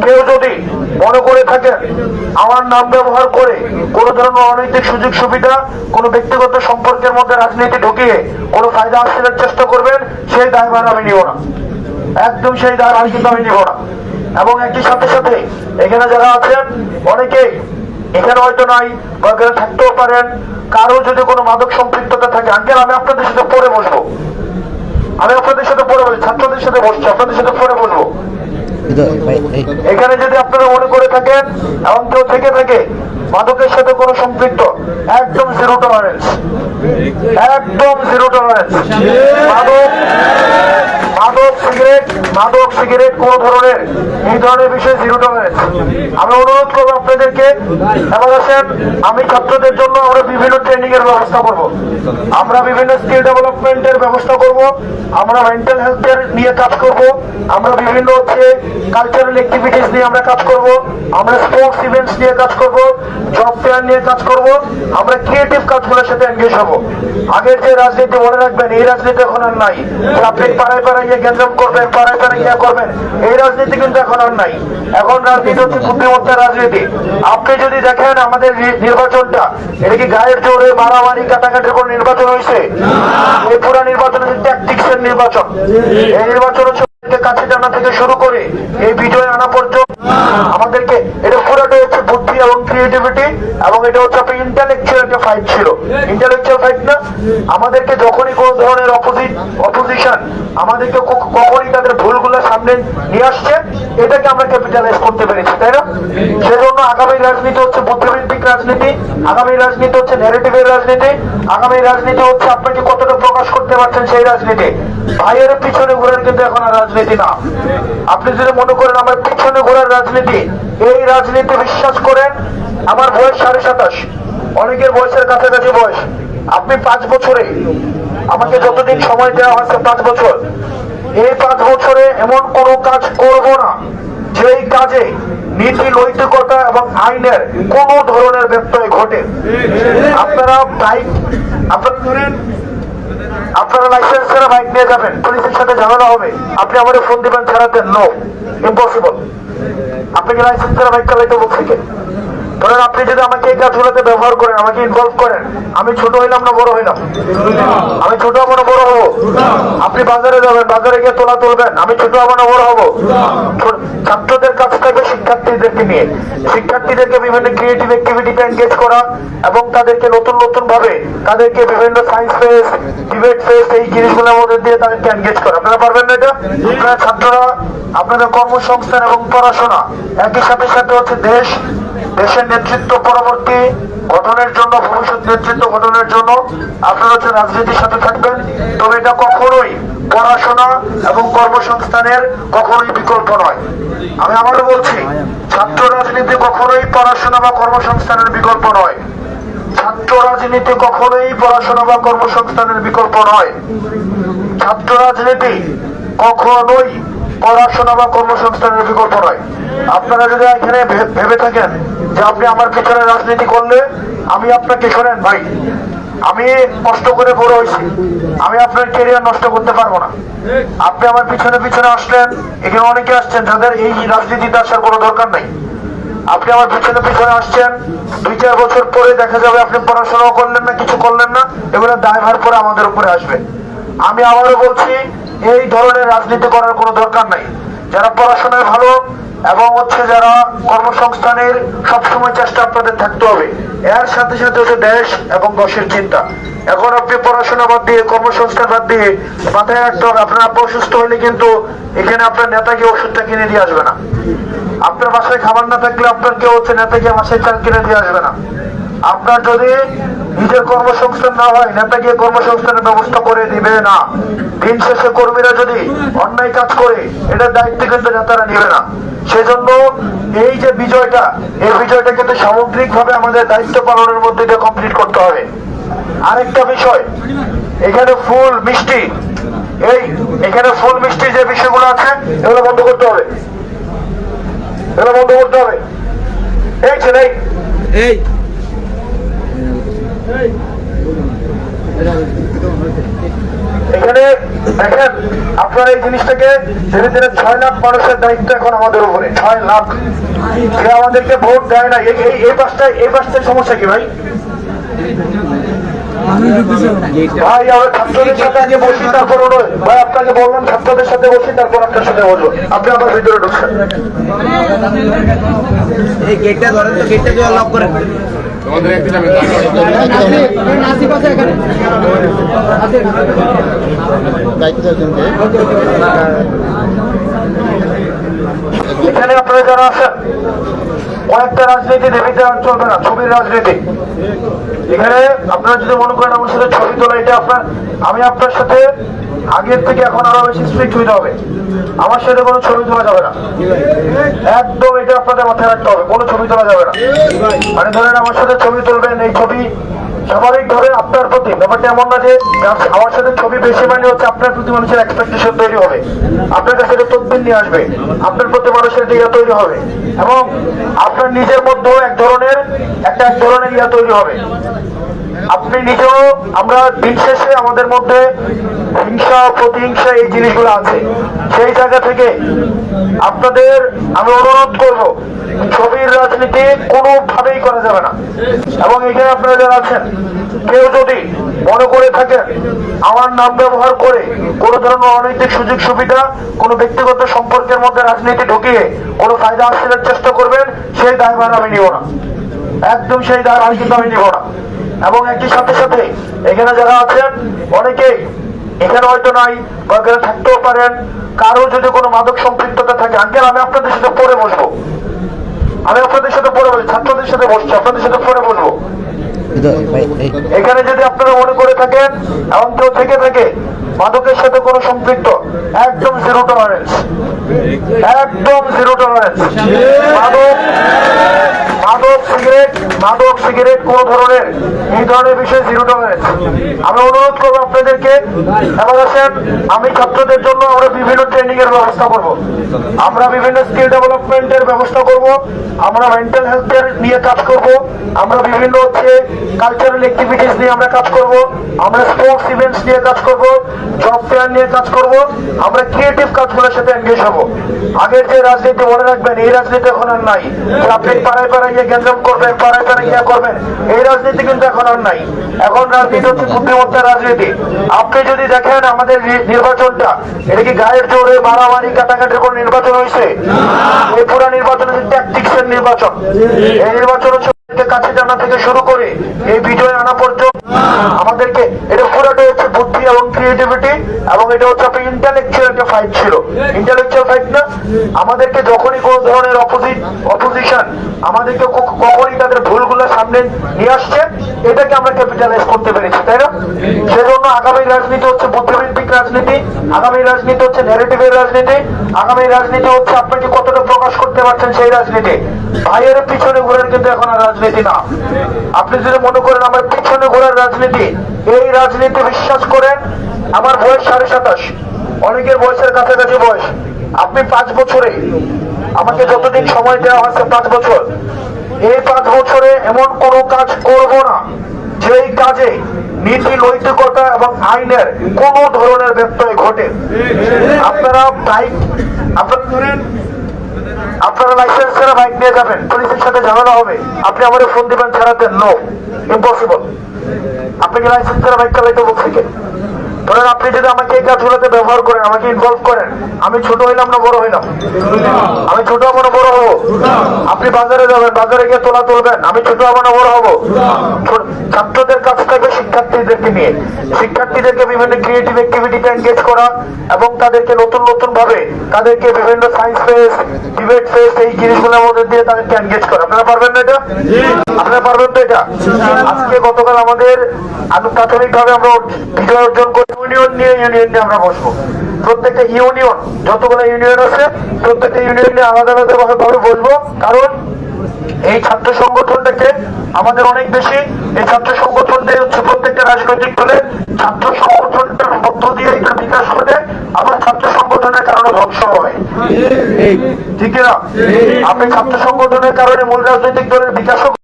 কেউ যদি মনে করে থাকেন আমার নাম ব্যবহার করে কোন ধরনের অনৈতিক সুযোগ সুবিধা কোন ব্যক্তিগত সম্পর্কের মধ্যে রাজনীতি ঢুকিয়ে কোন ফায়দা হাসিলের চেষ্টা করবেন, সেই দায়ভার আমি নিব না, একদম সেই দায়ভার কিন্তু আমি নিব না। এবং একই সাথে সাথে এখানে যারা আছেন অনেকেই এখানে হয়তো নাই বা এখানে থাকতেও পারেন, কারো যদি কোনো মাদক সম্পৃক্ততা থাকে, আঙ্কেল আমি আপনাদের সাথে পরে বসবো, আমি আপনাদের সাথে পরে বসবো, ছাত্রদের সাথে বসছি, আপনাদের সাথে পরে বসবো। এখানে যদি আপনারা মনে করে থাকেন এবং কেউ থেকে থাকে মাদকের সাথে কোনো সম্পৃক্ত, একদম জিরো টলারেন্স, একদম জিরো টলারেন্স। মাদক সিগারেট কোন ধরনের এই ধরনের বিষয়ে জিরো টলারেন্স। আমি অনুরোধ করবো আপনাদেরকে, এবার আসেন আমি ছাত্রদের জন্য আমরা বিভিন্ন ট্রেনিং এর ব্যবস্থা করব, আমরা বিভিন্ন স্কিল ডেভেলপমেন্টের ব্যবস্থা করব, আমরা মেন্টাল হেলথের নিয়ে কাজ করব, আমরা বিভিন্ন কালচারাল অ্যাক্টিভিটিস নিয়ে আমরা কাজ করব, আমরা স্পোর্টস ইভেন্টস নিয়ে কাজ করব, জব ফেয়ার নিয়ে কাজ করব, আমরা ক্রিয়েটিভ কাজগুলোর সাথে এনগেজ হব। আগের যে রাজনীতি মনে রাখবেন, এই রাজনীতি এখন আর নাই। আপনি পাড়ায় পাড়ায় গিয়ে গ্যাঞ্জাম করবেন, পাড়ায় পাড়ায় গিয়ে করবেন, এই রাজনীতি কিন্তু এখন আর নাই। এখন রাজনীতি হচ্ছে বুদ্ধিমত্তার রাজনীতি। আপনি যদি দেখেন আমাদের নির্বাচনটা, এটা কি গায়ের জোরে মারামারি কাটাকাটির কোন নির্বাচন হয়েছে? এই পুরা নির্বাচন হচ্ছে ট্যাকটিক্সের নির্বাচন। এই নির্বাচন হচ্ছে কাছে জানা থেকে শুরু করে এই বিজয় আনা পর্যন্ত আমাদেরকে এটা পুরোটা হচ্ছে বুদ্ধি এবং ক্রিয়েটিভিটি, এবং এটা হচ্ছে আপনার ইন্টেলেকচুয়াল একটা ফাইট ছিল। ইন্টেলেকচুয়াল ফাইট না, আমাদেরকে যখনই কোন ধরনের অপোজিশন আমাদেরকে কখনই তাদের ভুলগুলো সামনে নিয়ে আসছে, এটাকে আমরা ক্যাপিটালাইজ করতে পেরেছি, তাই না? সেজন্য আগামী রাজনীতি হচ্ছে বুদ্ধিভিত্তিক রাজনীতি, আগামী রাজনীতি হচ্ছে ন্যারেটিভের রাজনীতি, আগামী রাজনীতি হচ্ছে আপনাকে কতটা প্রকাশ করতে পারছেন সেই রাজনীতি। ভাইয়ের পিছনে ঘোরার কিন্তু এখন আর রাজনীতি না। আপনি যদি মনে করেন আমার পিছনে ঘোরার রাজনীতি, এই রাজনীতি বিশ্বাস করেন, আমার বয়স 27, অনেকের বয়সের কাছাকাছি বয়স। আপনি 5 বছরে, আমাকে যতদিন সময় দেওয়া হয়েছে 5 বছর, এই 5 বছরে এমন কোনো কাজ করব না যেই কাজে নীতি নৈতিকতা এবং আইনের কোন ধরনের ব্যত্যয় ঘটে। আপনারা বাইক ধরেন, আপনারা লাইসেন্স ছাড়া বাইক নিয়ে যাবেন, পুলিশের সাথে ঝামেলা হবে, আপনি আমাদের ফোন দিবেন ছাড়াতেন? No, impossible. আপনি কি লাইসেন্স ছাড়া বাইক চালাইতে বলছি কে? ধরেন আপনি যদি আমাকে এই কাজগুলোতে ব্যবহার করেন, আমাকে ইনভলভ করেন, আমি ছোট হইলাম না বড় হইলাম? আমি ছোট হবো না বড় হবো? আপনি বাজারে যাবেন, বাজারে গিয়ে তোলা তুলবেন, আমি ছোট হবো না বড় হবো? ছাত্রদের কাছ থেকে শিক্ষার্থীদেরকে নিয়ে, শিক্ষার্থীদেরকে বিভিন্ন ক্রিয়েটিভ অ্যাক্টিভিটিতে এনগেজ করা এবং তাদেরকে নতুন নতুন ভাবে তাদেরকে বিভিন্ন সায়েন্স ফেস্ট, ডিবেট ফেস্ট, এই জিনিসগুলোর মধ্যে দিয়ে তাদেরকে এনগেজ করা। আপনারা পারবেন না এটা? আপনারা ছাত্ররা আপনাদের কর্মসংস্থান এবং পড়াশোনা একই সাথে সাথে হচ্ছে দেশের নেতৃত্ব পরবর্তী গঠনের জন্য, ভবিষ্যৎ নেতৃত্ব গঠনের জন্য আপনারা হচ্ছে রাজনীতির সাথে থাকবেন। তবে এটা কখনোই পড়াশোনা এবং কর্মসংস্থানের কখনোই বিকল্প নয়। আমি আবারও বলছি, ছাত্র রাজনীতি কখনোই পড়াশোনা বা কর্মসংস্থানের বিকল্প নয়। ছাত্র রাজনীতি কখনোই পড়াশোনা বা কর্মসংস্থানের বিকল্প নয়। ছাত্র রাজনীতি কখনোই পড়াশোনা বা কর্মসংস্থানের বিকল্প নয়। আপনারা যদি এখানে ভেবে থাকেন যে আপনি আমার পিছনে রাজনীতি করলে আমি আপনাকে, শোনেন ভাই, আমি কষ্ট করে বড় হয়েছি, আমি আপনার ক্যারিয়ার নষ্ট করতে পারবো না। আপনি আমার পিছনে পিছনে আসলেন, এখানে অনেকে আসছেন যাদের এই রাজনীতিতে আসার কোনো দরকার নাই। আপনি আমার পিছনে পিছনে আসছেন, 2-4 বছর পরে দেখা যাবে আপনি পড়াশোনাও করলেন না, কিছু করলেন না, এগুলো দায়ভার পরে আমাদের উপরে আসবে। আমি আবারও বলছি, এই ধরনের রাজনীতি করার কোনো দরকার নাই। যারা পড়াশোনায় ভালো এবং যারা কর্মসংস্থানের সবসময় চেষ্টা আপনাদের থাকতে হবে, এর সাথে সাথে হচ্ছে দেশ এবং দেশের চিন্তা। এখন আপনি পড়াশোনা বাদ দিয়ে, কর্মসংস্থান বাদ দিয়ে মাথায় রাখতে হবে, আপনার আব্বা অসুস্থ হলে কিন্তু এখানে আপনার নেতাকে ওষুধটা কিনে দিয়ে আসবে না। আপনার বাসায় খাবার না থাকলে আপনার কেউ নেতাকে বাসায় চাল কিনে দিয়ে আসবে না। আপনার যদি নিজের কর্মসংস্থান না হয়, নেতাকে কর্মসংস্থানের ব্যবস্থা করে দিবে না। দিন শেষে কর্মীরা যদি অন্যায় কাজ করে, এটার দায়িত্ব কিন্তু নেতারা নেবে না। সেজন্য এই যে বিজয়টা, এই বিজয়টা কিন্তু সামগ্রিকভাবে আমাদের দায়িত্ব পালনের মধ্যে দিয়ে কমপ্লিট করতে হবে। আরেকটা বিষয়, এখানে ফুল মিষ্টি, এখানে ফুল মিষ্টি যে বিষয়গুলো আছে এগুলো বন্ধ করতে হবে, এগুলো বন্ধ করতে হবে। এই ছেলে, এই এখানে দেখেন আপনারা এই জিনিসটাকে ধীরে ধীরে 6 লাখ মানুষের দায়িত্ব এখন আমাদের উপরে, 6 লাখ যে আমাদেরকে ভোট দেয় না। এই পাশটায় সমস্যা কি ভাই? ভাই আমরা ছাত্রদের সাথে আগে বসি, তারপর ভাই আপনাকে বললাম ছাত্রদের সাথে বসি, তারপর আপনার সাথে বলবো। আপনি আমার ভিতরে ঢুকছেন। এই গেটটা ধরেন তো, গেটটা দিয়ে লক করেন। এখানে আপনারা যারা আছেন, কয়েকটা রাজনীতি দেবিতে চলবে না, ছবির রাজনীতি। এখানে আপনারা যদি মনে করেন আমার সাথে ছবি তোলা, এটা আমি আপনার সাথে আগের থেকে এখন আরো বেশি স্ট্রিক্ট হইতে হবে। আমার সাথে কোনো ছবি তোলা যাবে না, একদম এটা আপনাদের মাথায় রাখতে হবে, কোনো ছবি তোলা যাবে না। মানে ধরেন আমার সাথে ছবি তুলবেন, এই ছবি স্বাভাবিক ভাবে আপনার প্রতি, ব্যাপারটা এমন না যে আমার সাথে ছবি বেশি মানে হচ্ছে আপনার প্রতি মানুষের এক্সপেকটেশন তৈরি হবে, আপনার কাছে তদবির নিয়ে আসবে, আপনার প্রতি মানুষের ইয়া তৈরি হবে, এবং আপনার নিজের মধ্যেও এক ধরনের ইয়া তৈরি হবে। আপনি নিজেও, আমরা দিন শেষে আমাদের মধ্যে হিংসা প্রতিহিংসা এই জিনিসগুলো আছে, সেই জায়গা থেকে আপনাদের আমি অনুরোধ করব, ছবির রাজনীতি কোনোভাবেই করা যাবে না। এবং এখানে আপনারা যারা আছেন, কেউ যদি মনে করে থাকেন আমার নাম ব্যবহার করে কোনো ধরনের অনৈতিক সুযোগ সুবিধা, কোনো ব্যক্তিগত সম্পর্কের মধ্যে রাজনীতি ঢুকিয়ে কোনো ফায়দা হাসিলের চেষ্টা করবেন, সেই দায়ভার আমি নিব না, একদম সেই দায়ভার কিন্তু আমি নিব না। এবং একই সাথে সাথে এখানে যারা আছেন, অনেকে এখানে হয়তো নাই বা এখানে থাকতেও পারেন, কারো যদি কোনো মাদক সম্পৃক্ততা থাকে, আঙ্কেল আমি আপনাদের সাথে পরে বসবো, ছাত্রদের সাথে বসছি, আপনাদের সাথে পরে বসবো। এখানে যদি আপনারা মনে করে থাকেন এবং কেউ থেকে থাকে মাদকের সাথে কোনো সম্পৃক্ত, একদম জিরো টলারেন্স, একদম জিরো টলারেন্স। মাদক সিগারেট কোন ধরনের এই ধরনের বিষয়ে জিরো টলারেন্স। আমি অনুরোধ করবো আপনাদেরকে, এবার আসেন, আমি ছাত্রদের জন্য আমরা বিভিন্ন ট্রেনিং এর ব্যবস্থা করব, আমরা বিভিন্ন স্কিল ডেভেলপমেন্টের ব্যবস্থা করব, আমরা মেন্টাল হেলথের নিয়ে কাজ করব, আমরা বিভিন্ন কালচারাল অ্যাক্টিভিটিস নিয়ে আমরা কাজ করব, আমরা স্পোর্টস ইভেন্টস নিয়ে কাজ করব, জব ফেয়ার নিয়ে কাজ করব, আমরা ক্রিয়েটিভ কাজগুলোর সাথে এনগেজ হব। আগের যে রাজনীতি মনে রাখবেন, এই রাজনীতি এখন আর নাই, আপনি পাড়ায় পাড়ায় গিয়ে গ্যাঞ্জাম করবেন, পাড়ায় পাড়ায় গিয়ে করবেন, এই রাজনীতি কিন্তু এখন আর নাই। এখন রাজনীতি হচ্ছে বুদ্ধিমত্তার রাজনীতি। আপনি যদি দেখেন আমাদের নির্বাচনটা, এটা কি গায়ের জোরে মারামারি কাটাকাটির কোন নির্বাচন হয়েছে? এই পুরা নির্বাচন হচ্ছে ট্যাকটিক্স এর নির্বাচন। এই নির্বাচন হচ্ছে কাছে জানা থেকে শুরু করে এই বিজয় আনা পর্যন্ত আমাদেরকে, এটা পুরোটা হচ্ছে বুদ্ধি এবং ক্রিয়েটিভিটি, এবং এটা হচ্ছে আপনার ইন্টালেকচুয়াল একটা ফাইট ছিল, ইন্টালেকচুয়াল ফাইট না। আমাদেরকে যখনই কোন ধরনের অপোজিশন আমাদেরকে কখনই তাদের ভুলগুলো সামনে নিয়ে আসছে, এটাকে আমরা ক্যাপিটালাইজ করতে পেরেছি, তাই না? সেজন্য আগামী রাজনীতি হচ্ছে বুদ্ধিভিত্তিক রাজনীতি, আগামী রাজনীতি হচ্ছে ন্যারেটিভের রাজনীতি, আগামী রাজনীতি হচ্ছে আপনাকে কতটা প্রকাশ করতে পারছেন সেই রাজনীতি। ভাইয়ের পিছনে ঘোরার কিন্তু এখন আর রাজনীতি না। আপনি যদি মনে করেন আমার পিছনে ঘোরার রাজনীতি, এই রাজনীতি বিশ্বাস করেন, আমার বয়স 27.5, অনেকের বয়সের কাছাকাছি বয়স। আপনি 5 বছরে, আমাকে যতদিন সময় দেওয়া হয়েছে 5 বছর, এই 5 বছরে এমন কোন কাজ করব না যেই কাজে নীতি নৈতিকতা এবং আইনের কোন ধরনের ব্যত্যয় ঘটে। আপনারা বাইক, আপনারা লাইসেন্স ছাড়া বাইক নিয়ে যাবেন, পুলিশের সাথে ঝামেলা হবে, আপনি আমাদের ফোন দিবেন ছাড়াতেন, নো, ইম্পসিবল। আপনি কি লাইসেন্স ছাড়া বাইক চালাইতে বলছি? ধরেন আপনি যদি আমাকে এই কাজগুলোতে ব্যবহার করেন, আমাকে ইনভলভ করেন, আমি ছোট হইলাম না বড় হইলাম? আমি ছোট হবো না বড় হবো? আপনি বাজারে যাবেন, বাজারে গিয়ে তোলা তুলবেন, আমি ছোট হবো না বড় হবো? ছাত্রদের কাছ থেকে শিক্ষার্থীদেরকে নিয়ে, শিক্ষার্থীদেরকে বিভিন্ন ক্রিয়েটিভ অ্যাক্টিভিটিতে এনগেজ করা, এবং তাদেরকে নতুন নতুন ভাবে তাদেরকে বিভিন্ন সায়েন্স ফেস্ট, ডিবেট ফেস্ট, এই জিনিসগুলোর মধ্যে দিয়ে তাদেরকে এনগেজ করা। আপনারা পারবেন না এটা? আপনারা পারবেন তো এটা? আজকে গতকাল আমাদের প্রাথমিকভাবে আমরা বিজয় অর্জন করি, ইউনিয়ন নিয়ে আমরা বসবো। প্রত্যেকটা ইউনিয়ন, যতগুলো ইউনিয়ন আছে, প্রত্যেকটা ইউনিয়ন নিয়ে আলাদা আলাদা ভাবে বসবো। কারণ এই ছাত্র সংগঠনটাকে আমাদের অনেক বেশি, এই ছাত্র সংগঠনটাই হচ্ছে প্রত্যেকটা রাজনৈতিক দলের ছাত্র সংগঠনটার মধ্য দিয়ে এটা বিকাশ ঘটে, আবার ছাত্র সংগঠনের কারণে ধ্বংস হয়, ঠিক না? আপনি ছাত্র সংগঠনের কারণে মূল রাজনৈতিক দলের বিকাশ